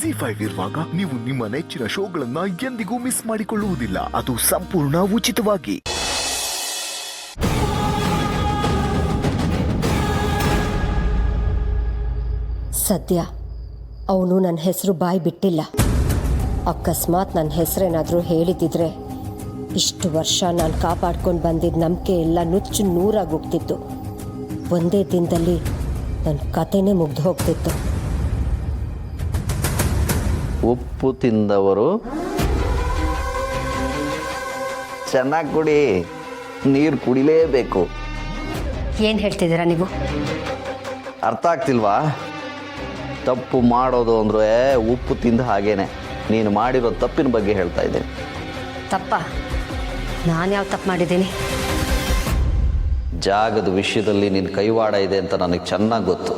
ಜಿ5 ಇರುವಾಗ ನೀವು ನಿಮ್ಮ ನೆಚ್ಚಿನ ಶೋಗಳನ್ನ ಎಂದಿಗೂ ಮಿಸ್ ಮಾಡಿಕೊಳ್ಳುವುದಿಲ್ಲ. ಅದು ಸಂಪೂರ್ಣ ಉಚಿತವಾಗಿ. ಸದ್ಯ ಅವನು ನನ್ನ ಹೆಸರು ಬಾಯಿ ಬಿಟ್ಟಿಲ್ಲ. ಅಕಸ್ಮಾತ್ ನನ್ನ ಹೆಸರೇನಾದರೂ ಹೇಳಿದ್ದಿದ್ರೆ ಇಷ್ಟು ವರ್ಷ ನಾನು ಕಾಪಾಡ್ಕೊಂಡು ಬಂದಿದ್ದ ನಂಬಿಕೆ ಎಲ್ಲ ನುಚ್ಚು ನೂರಾಗಿ ಹೋಗ್ತಿತ್ತು. ಒಂದೇ ದಿನದಲ್ಲಿ ನನ್ನ ಕತೆನೇ ಮುಗ್ದು ಹೋಗ್ತಿತ್ತು. ಉಪ್ಪು ತಿಂದವರು ಚೆನ್ನಾಗಿ ಕುಡಿ, ನೀರು ಕುಡಿಲೇಬೇಕು. ಏನು ಹೇಳ್ತಿದ್ದೀರಾ ನೀವು? ಅರ್ಥ ಆಗ್ತಿಲ್ವಾ? ತಪ್ಪು ಮಾಡೋದು ಅಂದರೆ ಉಪ್ಪು ತಿಂದ ಹಾಗೇನೆ. ನೀನು ಮಾಡಿರೋ ತಪ್ಪಿನ ಬಗ್ಗೆ ಹೇಳ್ತಾ ಇದ್ದೀನಿ. ತಪ್ಪ? ನಾನು ಯಾವ ತಪ್ಪು ಮಾಡಿದ್ದೀನಿ? ಜಾಗದ ವಿಷಯದಲ್ಲಿ ನಿನ್ನ ಕೈವಾಡ ಇದೆ ಅಂತ ನನಗೆ ಚೆನ್ನಾಗಿ ಗೊತ್ತು.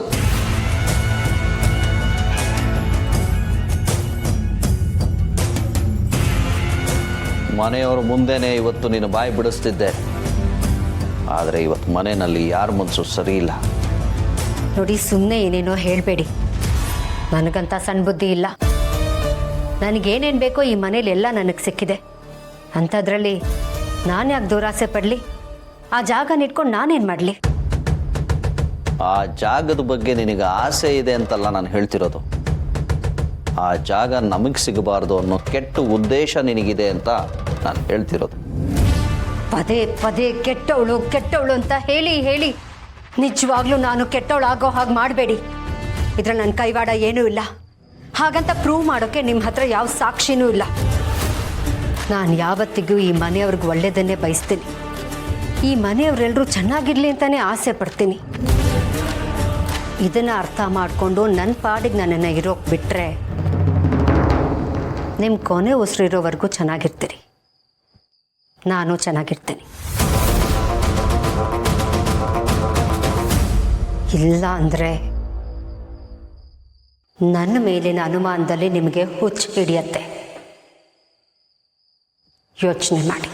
ಮನೆಯವ್ರ ಮುಂದೆನೇ ಇವತ್ತು ನೀನು ಬಾಯಿ ಬಿಡಿಸ್ತಿದ್ದೆ. ಆದರೆ ಇವತ್ತು ಮನೆಯಲ್ಲಿ ಯಾರ ಮನಸ್ಸು ಸರಿ ಇಲ್ಲ. ನೋಡಿ, ಸುಮ್ಮನೆ ಏನೇನೋ ಹೇಳಬೇಡಿ. ನನಗಂತ ಸಣ್ಣ ಬುದ್ಧಿ ಇಲ್ಲ. ನನಗೇನೇನು ಬೇಕೋ ಈ ಮನೇಲಿ ಎಲ್ಲ ನನಗೆ ಸಿಕ್ಕಿದೆ. ಅಂಥದ್ರಲ್ಲಿ ನಾನು ಯಾಕೆ ದುರಾಸೆ ಪಡಲಿ? ಆ ಜಾಗನ ಇಟ್ಕೊಂಡು ನಾನೇನು ಮಾಡಲಿ? ಆ ಜಾಗದ ಬಗ್ಗೆ ನಿನಗೆ ಆಸೆ ಇದೆ ಅಂತಲ್ಲ ನಾನು ಹೇಳ್ತಿರೋದು. ಆ ಜಾಗ ನಮಗೆ ಸಿಗಬಾರ್ದು ಅನ್ನೋ ಕೆಟ್ಟ ಉದ್ದೇಶ ನಿನಗಿದೆ ಅಂತ ನಾನು ಹೇಳ್ತಿರೋದು. ಪದೇ ಪದೇ ಕೆಟ್ಟವಳು ಕೆಟ್ಟವಳು ಅಂತ ಹೇಳಿ ಹೇಳಿ ನಿಜವಾಗ್ಲೂ ನಾನು ಕೆಟ್ಟವಳು ಆಗೋ ಹಾಗೆ ಮಾಡಬೇಡಿ. ಇದ್ರಲ್ಲಿ ನನ್ನ ಕೈವಾಡ ಏನೂ ಇಲ್ಲ. ಹಾಗಂತ ಪ್ರೂವ್ ಮಾಡೋಕ್ಕೆ ನಿಮ್ಮ ಹತ್ರ ಯಾವ ಸಾಕ್ಷಿನೂ ಇಲ್ಲ. ನಾನು ಯಾವತ್ತಿಗೂ ಈ ಮನೆಯವ್ರಿಗೆ ಒಳ್ಳೆಯದನ್ನೇ ಬಯಸ್ತೀನಿ. ಈ ಮನೆಯವರೆಲ್ಲರೂ ಚೆನ್ನಾಗಿರಲಿ ಅಂತಲೇ ಆಸೆ ಪಡ್ತೀನಿ. ಇದನ್ನು ಅರ್ಥ ಮಾಡಿಕೊಂಡು ನನ್ನ ಪಾಡಿಗೆ ನನ್ನನ್ನು ಇರೋಕ್ಕೆ ಬಿಟ್ಟರೆ ನಿಮ್ಮ ಕೊನೆ ಉಸಿರಿರೋವರೆಗೂ ಚೆನ್ನಾಗಿರ್ತೀರಿ. ನಾನು ಚೆನ್ನಾಗಿರ್ತೀನಿ. ಇಲ್ಲ ಅಂದರೆ ನನ್ನ ಮೇಲಿನ ಅನುಮಾನದಲ್ಲಿ ನಿಮಗೆ ಹುಚ್ಚು ಹಿಡಿಯತ್ತೆ. ಯೋಚನೆ ಮಾಡಿ.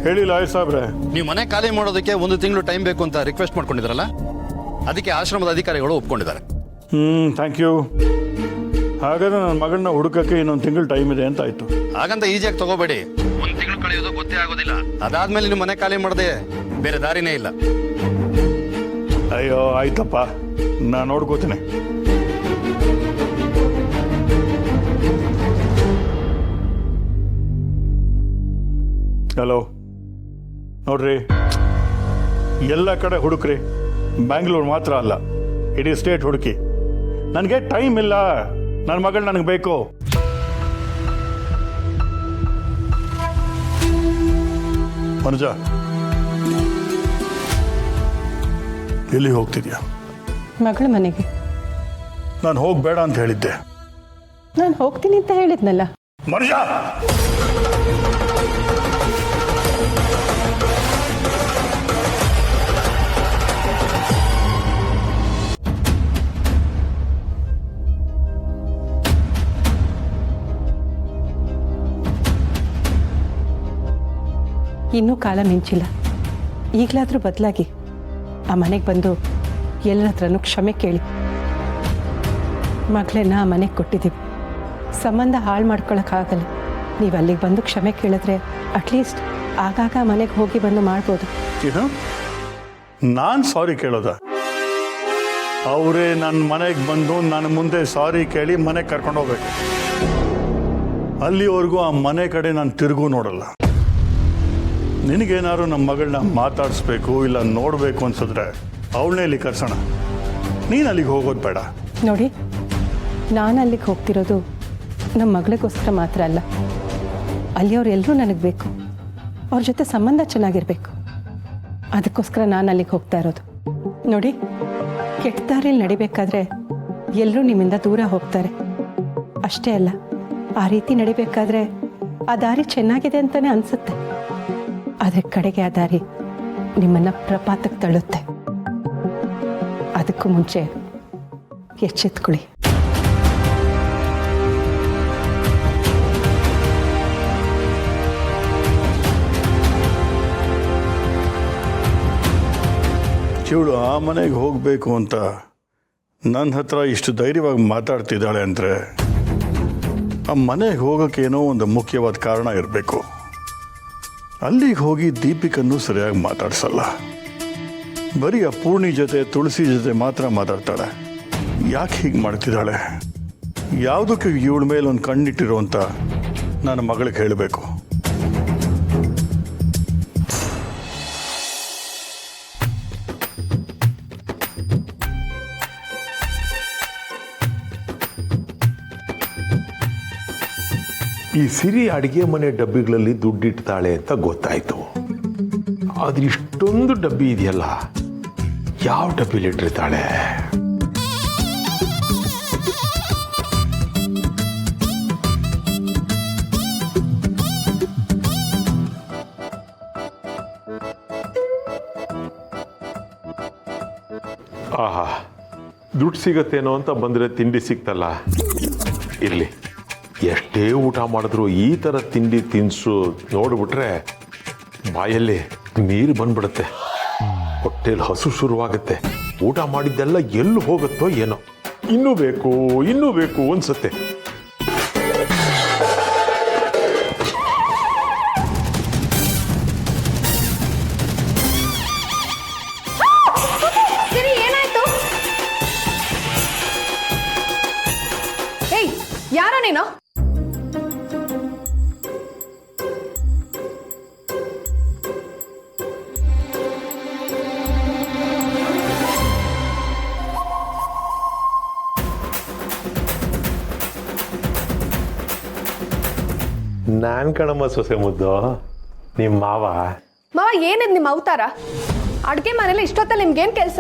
ಹೇಳಿ ಲಾಯರ್ ಸಾಬ್ರೆ. ನೀವು ಮನೆ ಖಾಲಿ ಮಾಡೋದಕ್ಕೆ 1 ತಿಂಗಳು ಟೈಮ್ ಬೇಕು ಅಂತ ರಿಕ್ವೆಸ್ಟ್ ಮಾಡ್ಕೊಂಡಿದ್ರಲ್ಲ, ಅದಕ್ಕೆ ಆಶ್ರಮದ ಅಧಿಕಾರಿಗಳು ಒಪ್ಕೊಂಡಿದ್ದಾರೆ. Thank you. ಹಾಗಾದ್ರೆ ನನ್ನ ಮಗಳನ್ನ ಹುಡುಕಕ್ಕೆ ಇನ್ನೊಂದು ತಿಂಗಳು ಟೈಮ್ ಇದೆ ಅಂತ ಆಯ್ತು. ಹಾಗಂತ ಈಜಿಯಾಗಿ ತಗೋಬೇಡಿ. 1 ತಿಂಗಳು ಕಳೆಯೋದು ಗೊತ್ತೇ ಆಗೋದಿಲ್ಲ. ಅದಾದ್ಮೇಲೆ ನೀವು ಮನೆ ಖಾಲಿ ಮಾಡದೆ ಬೇರೆ ದಾರಿನೇ ಇಲ್ಲ. ಅಯ್ಯೋ ಆಯ್ತಪ್ಪ, ನಾನು ನೋಡ್ಕೋತೀನಿ. ಹಲೋ, ನೋಡ್ರಿ, ಎಲ್ಲ ಕಡೆ ಹುಡುಕ್ರಿ, ಬ್ಯಾಂಗ್ಳೂರು ಮಾತ್ರ ಅಲ್ಲ, ಇಡೀ ಸ್ಟೇಟ್ ಹುಡುಕಿ. ನನಗೆ ಟೈಮ್ ಇಲ್ಲ. ನನ್ನ ಮಗಳು ನನಗೆ ಬೇಕು. ಮನುಜ, ಎಲ್ಲಿ ಹೋಗ್ತಿದ್ಯಾ? ಮಗಳ ಮನೆಗೆ. ನಾನು ಹೋಗ್ಬೇಡ ಅಂತ ಹೇಳಿದ್ದೆ. ನಾನು ಹೋಗ್ತೀನಿ ಅಂತ ಹೇಳಿದ್ನಲ್ಲ. ಮನುಜ, ಇನ್ನೂ ಕಾಲ ಮಿಂಚಿಲ್ಲ. ಈಗಲಾದರೂ ಬದಲಾಗಿ ಆ ಮನೆಗೆ ಬಂದು ಎಲ್ಲರ ಹತ್ರನೂ ಕ್ಷಮೆ ಕೇಳಿ. ಮಗಳನ್ನ ಆ ಮನೆಗೆ ಕೊಟ್ಟಿದ್ದೀವಿ. ಸಂಬಂಧ ಹಾಳು ಮಾಡ್ಕೊಳಕ್ಕಾಗಲ್ಲ. ನೀವು ಅಲ್ಲಿಗೆ ಬಂದು ಕ್ಷಮೆ ಕೇಳಿದ್ರೆ ಅಟ್ಲೀಸ್ಟ್ ಆಗಾಗ ಮನೆಗೆ ಹೋಗಿ ಬಂದು ಮಾಡ್ಬೋದು. ನಾನು ಸಾರಿ ಕೇಳೋದ? ಅವರೇ ನನ್ನ ಮನೆಗೆ ಬಂದು ನನ್ನ ಮುಂದೆ ಸಾರಿ ಕೇಳಿ ಮನೆಗೆ ಕರ್ಕೊಂಡು ಹೋಗ್ಬೇಕು. ಅಲ್ಲಿವರೆಗೂ ಆ ಮನೆ ಕಡೆ ನಾನು ತಿರುಗೂ ನೋಡಲ್ಲ. ನಿನಗೇನಾದ್ರು ನಮ್ಮ ಮಗಳನ್ನ ಮಾತಾಡಿಸ್ಬೇಕು ಇಲ್ಲ ನೋಡಬೇಕು ಅನ್ಸಿದ್ರೆ ಅವಳನ್ನೇ ಇಲ್ಲಿ ಕರ್ಸೋಣ. ನೀನು ಅಲ್ಲಿಗೆ ಹೋಗೋದು ಬೇಡ. ನೋಡಿ, ನಾನು ಅಲ್ಲಿಗೆ ಹೋಗ್ತಿರೋದು ನಮ್ಮ ಮಗಳಿಗೋಸ್ಕರ ಮಾತ್ರ ಅಲ್ಲ. ಅಲ್ಲಿಯವ್ರೆಲ್ಲರೂ ನನಗೆ ಬೇಕು. ಅವ್ರ ಜೊತೆ ಸಂಬಂಧ ಚೆನ್ನಾಗಿರಬೇಕು. ಅದಕ್ಕೋಸ್ಕರ ನಾನು ಅಲ್ಲಿಗೆ ಹೋಗ್ತಾ ಇರೋದು. ನೋಡಿ, ಕೆಟ್ಟ ದಾರಿಯಲ್ಲಿ ನಡಿಬೇಕಾದ್ರೆ ಎಲ್ಲರೂ ನಿಮ್ಮಿಂದ ದೂರ ಹೋಗ್ತಾರೆ. ಅಷ್ಟೇ ಅಲ್ಲ, ಆ ರೀತಿ ನಡಿಬೇಕಾದ್ರೆ ಆ ದಾರಿ ಚೆನ್ನಾಗಿದೆ ಅಂತಲೇ ಅನಿಸುತ್ತೆ. ಆದರೆ ಕಡೆಗೆ ಆ ದಾರಿ ನಿಮ್ಮನ್ನು ಪ್ರಪಾತಕ್ಕೆ ತಳ್ಳುತ್ತೆ. ಅದಕ್ಕೂ ಮುಂಚೆ ಎಚ್ಚೆತ್ಕೊಳ್ಳಿ. ಇವಳು ಆ ಮನೆಗೆ ಹೋಗಬೇಕು ಅಂತ ನನ್ನ ಹತ್ರ ಇಷ್ಟು ಧೈರ್ಯವಾಗಿ ಮಾತಾಡ್ತಿದ್ದಾಳೆ ಅಂದರೆ ಆ ಮನೆಗೆ ಹೋಗೋಕ್ಕೇನೋ ಒಂದು ಮುಖ್ಯವಾದ ಕಾರಣ ಇರಬೇಕು. ಅಲ್ಲಿಗೆ ಹೋಗಿ ದೀಪಿಕನ್ನು ಸರಿಯಾಗಿ ಮಾತಾಡ್ಸಲ್ಲ. ಬರೀ ಆ ಪೂರ್ಣಿ ಜೊತೆ ತುಳಸಿ ಜೊತೆ ಮಾತ್ರ ಮಾತಾಡ್ತಾಳೆ. ಯಾಕೆ ಹೀಗೆ ಮಾಡ್ತಿದ್ದಾಳೆ? ಯಾವುದಕ್ಕೆ ಇವಳ ಮೇಲೆ ಒಂದು ಕಣ್ಣಿಟ್ಟಿರೋ ಅಂತ ನನ್ನ ಮಗಳಿಗೆ ಹೇಳಬೇಕು. ಈ ಸಿರಿ ಅಡಿಗೆ ಮನೆ ಡಬ್ಬಿಗಳಲ್ಲಿ ದುಡ್ಡಿಡ್ತಾಳೆ ಅಂತ ಗೊತ್ತಾಯ್ತು. ಆದ್ರೆ ಇಷ್ಟೊಂದು ಡಬ್ಬಿ ಇದೆಯಲ್ಲ, ಯಾವ ಡಬ್ಬಿಲಿ ಇಟ್ಟಿರ್ತಾಳೆ? ಆಹಾ, ದುಡ್ಡು ಸಿಗತ್ತೇನೋ ಅಂತ ಬಂದರೆ ತಿಂಡಿ ಸಿಕ್ತಲ್ಲ. ಇರಲಿ, ಎಷ್ಟೇ ಊಟ ಮಾಡಿದ್ರು ಈ ಥರ ತಿಂಡಿ ತಿನಿಸು ನೋಡಿಬಿಟ್ರೆ ಬಾಯಲ್ಲಿ ನೀರು ಬಂದ್ಬಿಡುತ್ತೆ, ಹೊಟ್ಟೆಲಿ ಹಸು ಶುರುವಾಗುತ್ತೆ. ಊಟ ಮಾಡಿದ್ದೆಲ್ಲ ಎಲ್ಲಿ ಹೋಗುತ್ತೋ ಏನೋ, ಇನ್ನೂ ಬೇಕು ಅನ್ಸುತ್ತೆ. ಏಯ್, ಯಾರೋ ನೀನು? ನಾನ್ ಕಣಮ್ಮ ಸೊಸೆ ಮುದ್ದು, ನಿಮ್ಮ ಮಾವ. ಮಾವ, ಏನಿದ್ ನಿಮ್ಮ ಅವತಾರ? ಅಡ್ಗೆ ಮನೇಲಿ ಇಷ್ಟೊತ್ತಲ್ಲಿ ನಿಮ್ಗೇನ್ ಕೆಲಸ?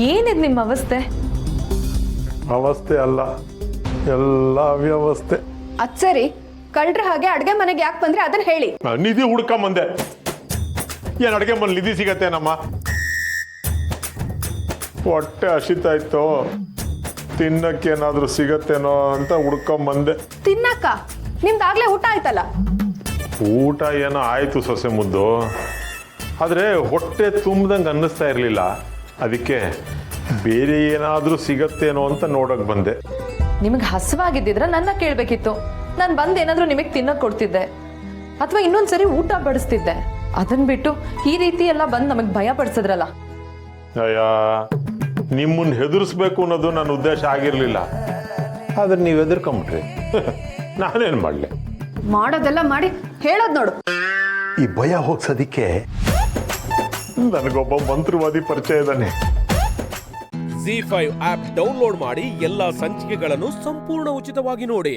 ಏನಿದ್ ನಿಮ್ಮ ಅವಸ್ಥೆ? ಅವಸ್ಥೆ ಅಲ್ಲ, ಎಲ್ಲ ಅವ್ಯವಸ್ಥೆ. ಅದ್ ಸರಿ, ಕಳ್ರ ಹಾಗೆ ಅಡ್ಗೆ ಮನೆಗೆ ಯಾಕೆ ಬಂದ್ರೆ ಅದನ್ನ ಹೇಳಿ. ನಿಧಿ ಹುಡ್ಕೊಂಬಂದೆ. ಏನ್ ಅಡ್ಗೆ ಮನೆ ನಿಧಿ ಸಿಗತ್ತೇನಮ್ಮ? ಹೊಟ್ಟೆ ಹಸಿತಾಯ್ತು, ತಿನ್ನಕ್ಕೇನಾದ್ರೂ ಸಿಗತ್ತೇನೋ ಅಂತ ಹುಡ್ಕೊಂಬಂದೆ. ತಿನ್ನಕ್ಕ? ನಿಮ್ದಾಗ್ಲೇ ಊಟ ಆಯ್ತಲ್ಲ. ಊಟ ಏನೋ ಆಯ್ತು ಸೊಸೆ ಮುದ್ದು, ಆದ್ರೆ ಹೊಟ್ಟೆ ತುಂಬ್ದಂಗೆ ಅನ್ನಿಸ್ತಾ ಇರಲಿಲ್ಲ. ಅದಕ್ಕೆ ಬೇರೆ ಏನಾದ್ರೂ ಸಿಗತ್ತೇನೋ ಅಂತ ನೋಡಕ್ ಬಂದೆ. ನಿಮಗೆ ಹಸುವಾಗಿದ್ದಿದ್ರೆ ನನ್ನ ಕೇಳ್ಬೇಕಿತ್ತು. ನಾನು ಬಂದು ಏನಾದ್ರೂ ನಿಮಗೆ ತಿನ್ನಕ್ ಕೊಡ್ತಿದ್ದೆ, ಅಥವಾ ಇನ್ನೊಂದ್ಸರಿ ಊಟ ಬಡಿಸ್ತಿದ್ದೆ. ಅದನ್ ಬಿಟ್ಟು ಈ ರೀತಿ ಎಲ್ಲ ಬಂದು ನಮಗ್ ಭಯ ಪಡಿಸಿದ್ರಲ್ಲ. ಅಯ್ಯ, ನಿಮ್ಮನ್ನ ಹೆದರ್ಸ್ಬೇಕು ಅನ್ನೋದು ನನ್ನ ಉದ್ದೇಶ ಆಗಿರ್ಲಿಲ್ಲ. ಆದ್ರೆ ನೀವು ಹೆದರ್ಕೊಂಬಿಟ್ರಿ, ನಾನೇನ್ ಮಾಡ್ಲಿ? ಮಾಡೋದೆಲ್ಲ ಮಾಡಿ ಹೇಳೋದ್ ನೋಡು. ಈ ಭಯ ಹೋಗ್ಸೋದಿಕ್ಕೆ ನನಗೊಬ್ಬ ಮಂತ್ರವಾದಿ ಪರಿಚಯ ಇದ್ದಾನೆ. ZEE5 ಆಪ್ ಡೌನ್ಲೋಡ್ ಮಾಡಿ ಎಲ್ಲಾ ಸಂಚಿಕೆಗಳನ್ನು ಸಂಪೂರ್ಣ ಉಚಿತವಾಗಿ ನೋಡಿ.